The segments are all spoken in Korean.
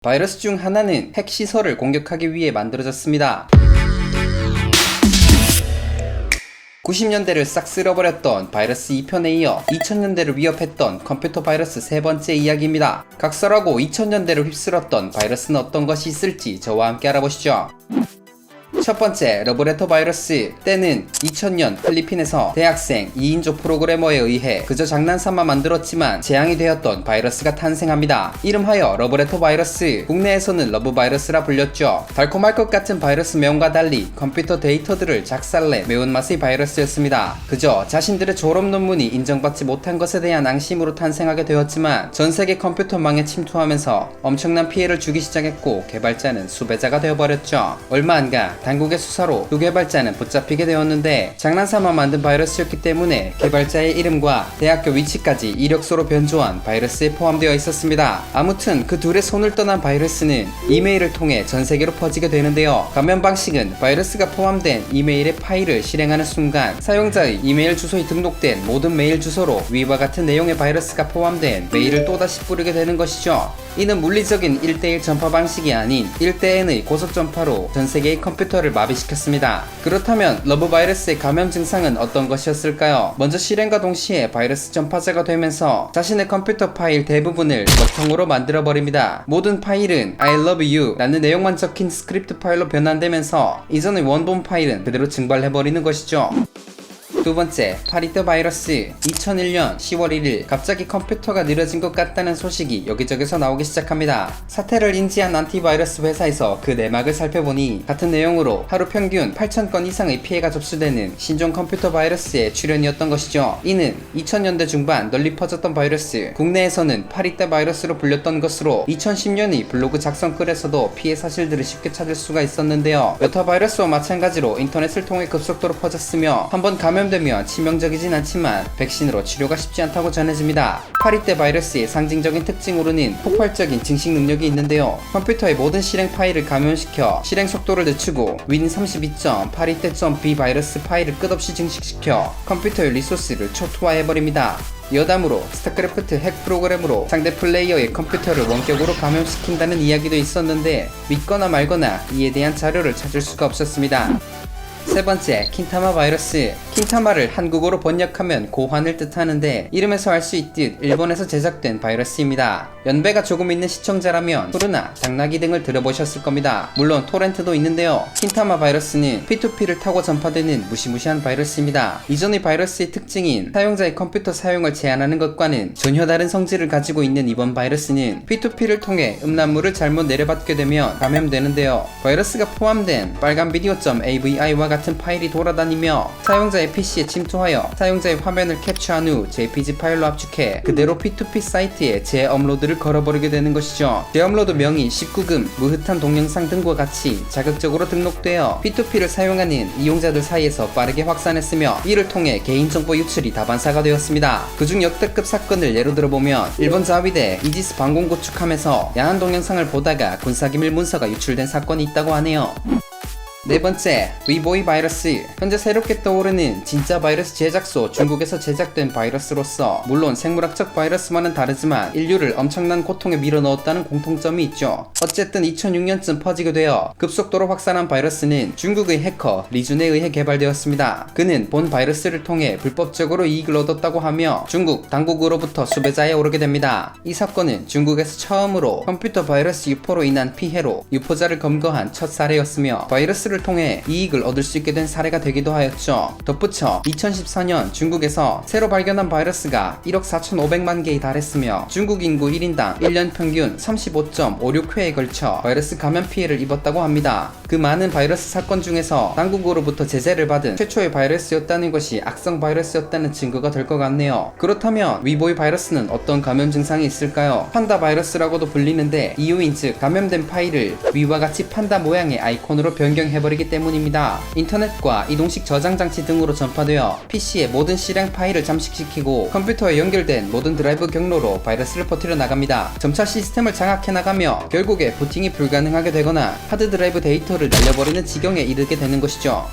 바이러스 중 하나는 핵 시설을 공격하기 위해 만들어졌습니다. 90년대를 싹 쓸어버렸던 바이러스 2편에 이어 2000년대를 위협했던 컴퓨터 바이러스 세 번째 이야기입니다. 각설하고 2000년대를 휩쓸었던 바이러스는 어떤 것이 있을지 저와 함께 알아보시죠. 첫 번째, 러브레터 바이러스. 때는 2000년 필리핀에서 대학생 2인조 프로그래머에 의해 그저 장난삼아 만들었지만 재앙이 되었던 바이러스가 탄생합니다. 이름하여 러브레터 바이러스. 국내에서는 러브 바이러스라 불렸죠. 달콤할 것 같은 바이러스 명과 달리 컴퓨터 데이터들을 작살내 매운맛의 바이러스였습니다. 그저 자신들의 졸업 논문이 인정받지 못한 것에 대한 앙심으로 탄생하게 되었지만 전세계 컴퓨터망에 침투하면서 엄청난 피해를 주기 시작했고 개발자는 수배자가 되어버렸죠. 얼마 안가 당국의 수사로 두 개발자는 붙잡히게 되었는데 장난삼아 만든 바이러스였기 때문에 개발자의 이름과 대학교 위치까지 이력서로 변조한 바이러스에 포함되어 있었습니다. 아무튼 그 둘의 손을 떠난 바이러스는 이메일을 통해 전세계로 퍼지게 되는데요. 감염 방식은 바이러스가 포함된 이메일의 파일을 실행하는 순간 사용자의 이메일 주소에 등록된 모든 메일 주소로 위와 같은 내용의 바이러스가 포함된 메일을 또다시 뿌리게 되는 것이죠. 이는 물리적인 1대1 전파 방식이 아닌 1대 N의 고속 전파로 전세계의 컴퓨터를 마비시켰습니다. 그렇다면 러브 바이러스의 감염 증상은 어떤 것이었을까요? 먼저 실행과 동시에 바이러스 전파자가 되면서 자신의 컴퓨터 파일 대부분을 먹통으로 만들어버립니다. 모든 파일은 I love you 라는 내용만 적힌 스크립트 파일로 변환되면서 이전의 원본 파일은 그대로 증발해버리는 것이죠. 두 번째, 파리떼 바이러스. 2001년 10월 1일 갑자기 컴퓨터가 느려진 것 같다는 소식이 여기저기서 나오기 시작합니다. 사태를 인지한 안티바이러스 회사에서 그 내막을 살펴보니 같은 내용으로 하루 평균 8,000건 이상의 피해가 접수되는 신종 컴퓨터 바이러스의 출현이었던 것이죠. 이는 2000년대 중반 널리 퍼졌던 바이러스, 국내에서는 파리떼 바이러스로 불렸던 것으로 2010년의 블로그 작성글에서도 피해 사실들을 쉽게 찾을 수가 있었는데요. 여타 바이러스와 마찬가지로 인터넷을 통해 급속도로 퍼졌으며 한번 감염되면 치명적이진 않지만 백신으로 치료가 쉽지 않다고 전해집니다. 파리떼 바이러스의 상징적인 특징으로는 폭발적인 증식 능력이 있는데요. 컴퓨터의 모든 실행 파일을 감염시켜 실행 속도를 늦추고 win32.파리떼.b 바이러스 파일을 끝없이 증식시켜 컴퓨터의 리소스를 초토화해버립니다. 여담으로 스타크래프트 핵 프로그램으로 상대 플레이어의 컴퓨터를 원격으로 감염시킨다는 이야기도 있었는데 믿거나 말거나 이에 대한 자료를 찾을 수가 없었습니다. 세 번째, 킨타마 바이러스. 킨타마를 한국어로 번역하면 고환을 뜻하는데 이름에서 알 수 있듯 일본에서 제작된 바이러스입니다. 연배가 조금 있는 시청자라면 후르나, 당나귀 등을 들어보셨을 겁니다. 물론 토렌트도 있는데요. 킨타마 바이러스는 P2P를 타고 전파되는 무시무시한 바이러스입니다. 이전의 바이러스의 특징인 사용자의 컴퓨터 사용을 제한하는 것과는 전혀 다른 성질을 가지고 있는 이번 바이러스는 P2P를 통해 음란물을 잘못 내려받게 되면 감염되는데요. 바이러스가 포함된 빨간 비디오.avi와 같은 파일이 돌아다니며 사용자의 PC에 침투하여 사용자의 화면을 캡처한 후 JPG 파일로 압축해 그대로 P2P 사이트에 재업로드를 걸어버리게 되는 것이죠. 재업로드 명의 19금, 무흐탄 동영상 등과 같이 자극적으로 등록되어 P2P를 사용하는 이용자들 사이에서 빠르게 확산했으며 이를 통해 개인정보 유출이 다반사가 되었습니다. 그중 역대급 사건을 예로 들어보면 일본 자위대 이지스 방공 구축함에서 야한 동영상을 보다가 군사기밀 문서가 유출된 사건이 있다고 하네요. 네 번째, 위보이 바이러스. 현재 새롭게 떠오르는 진짜 바이러스 제작소 중국에서 제작된 바이러스로서 물론 생물학적 바이러스와는 다르지만 인류를 엄청난 고통에 밀어넣었다는 공통점이 있죠. 어쨌든 2006년쯤 퍼지게 되어 급속도로 확산한 바이러스는 중국의 해커 리준에 의해 개발되었습니다. 그는 본 바이러스를 통해 불법적으로 이익을 얻었다고 하며 중국 당국으로부터 수배자에 오르게 됩니다. 이 사건은 중국에서 처음으로 컴퓨터 바이러스 유포로 인한 피해로 유포자를 검거한 첫 사례였으며 바이러스를 통해 이익을 얻을 수 있게 된 사례가 되기도 하였죠. 덧붙여 2014년 중국에서 새로 발견한 바이러스가 1억 4,500만 개에 달했으며 중국 인구 1인당 1년 평균 35.56회에 걸쳐 바이러스 감염 피해를 입었다고 합니다. 그 많은 바이러스 사건 중에서 당국으로부터 제재를 받은 최초의 바이러스였다는 것이 악성 바이러스였다는 증거가 될 것 같네요. 그렇다면 위보이 바이러스는 어떤 감염 증상이 있을까요? 판다 바이러스라고도 불리는데 이유인 즉 감염된 파일을 위와 같이 판다 모양의 아이콘으로 변경해버리기 때문입니다. 인터넷과 이동식 저장 장치 등으로 전파되어 PC의 모든 실행 파일을 잠식시키고 컴퓨터에 연결된 모든 드라이브 경로로 바이러스를 퍼뜨려 나갑니다. 점차 시스템을 장악해 나가며 결국에 부팅이 불가능하게 되거나 하드드라이브 데이터를 날려버리는 지경에 이르게 되는 것이죠.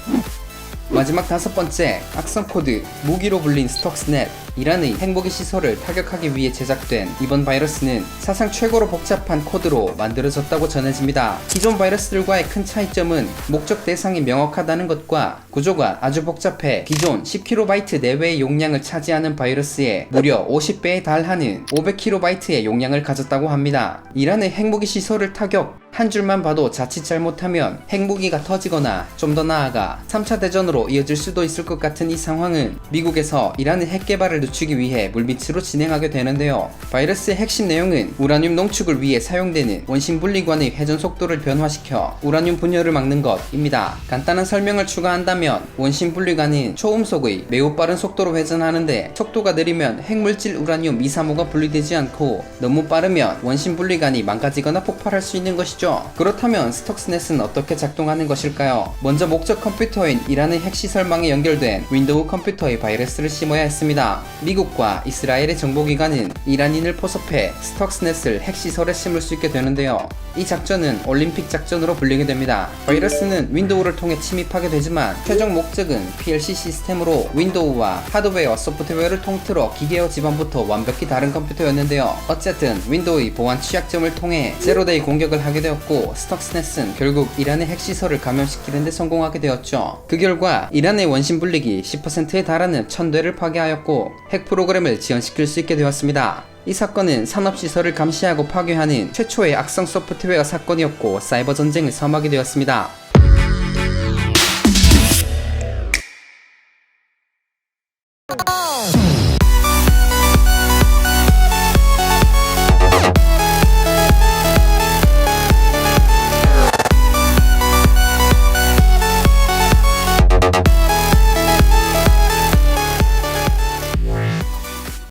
마지막 다섯 번째, 악성 코드, 무기로 불린 스톡스넷. 이란의 핵무기 시설을 타격하기 위해 제작된 이번 바이러스는 사상 최고로 복잡한 코드로 만들어졌다고 전해집니다. 기존 바이러스들과의 큰 차이점은 목적 대상이 명확하다는 것과 구조가 아주 복잡해 기존 10KB 내외의 용량을 차지하는 바이러스에 무려 50배에 달하는 500KB의 용량을 가졌다고 합니다. 이란의 핵무기 시설을 타격 한 줄만 봐도 자칫 잘못하면 핵무기가 터지거나 좀 더 나아가 3차 대전으로 이어질 수도 있을 것 같은 이 상황은 미국에서 이란의 핵 개발을 늦추기 위해 물밑으로 진행하게 되는데요. 바이러스의 핵심 내용은 우라늄 농축을 위해 사용되는 원심 분리관의 회전 속도를 변화시켜 우라늄 분열을 막는 것입니다. 간단한 설명을 추가한다면 원심 분리관은 초음속의 매우 빠른 속도로 회전하는데 속도가 느리면 핵물질 우라늄 235가 분리되지 않고 너무 빠르면 원심 분리관이 망가지거나 폭발할 수 있는 것이죠. 그렇다면 스톡스넷은 어떻게 작동하는 것일까요? 먼저 목적 컴퓨터인 이란의 핵시설망에 연결된 윈도우 컴퓨터에 바이러스를 심어야 했습니다. 미국과 이스라엘의 정보기관은 이란인을 포섭해 스톡스넷을 핵시설에 심을 수 있게 되는데요. 이 작전은 올림픽 작전으로 불리게 됩니다. 바이러스는 윈도우를 통해 침입하게 되지만 최종 목적은 PLC 시스템으로 윈도우와 하드웨어, 소프트웨어를 통틀어 기계어 지반부터 완벽히 다른 컴퓨터였는데요. 어쨌든 윈도우의 보안 취약점을 통해 제로데이 공격을 하게 되었고 스톡스넷은 결국 이란의 핵시설을 감염시키는 데 성공하게 되었죠. 그 결과 이란의 원심 분리기 10%에 달하는 1000대를 파괴하였고 핵 프로그램을 지연시킬 수 있게 되었습니다. 이 사건은 산업시설을 감시하고 파괴하는 최초의 악성 소프트웨어 사건이었고 사이버 전쟁을 삼하게 되었습니다.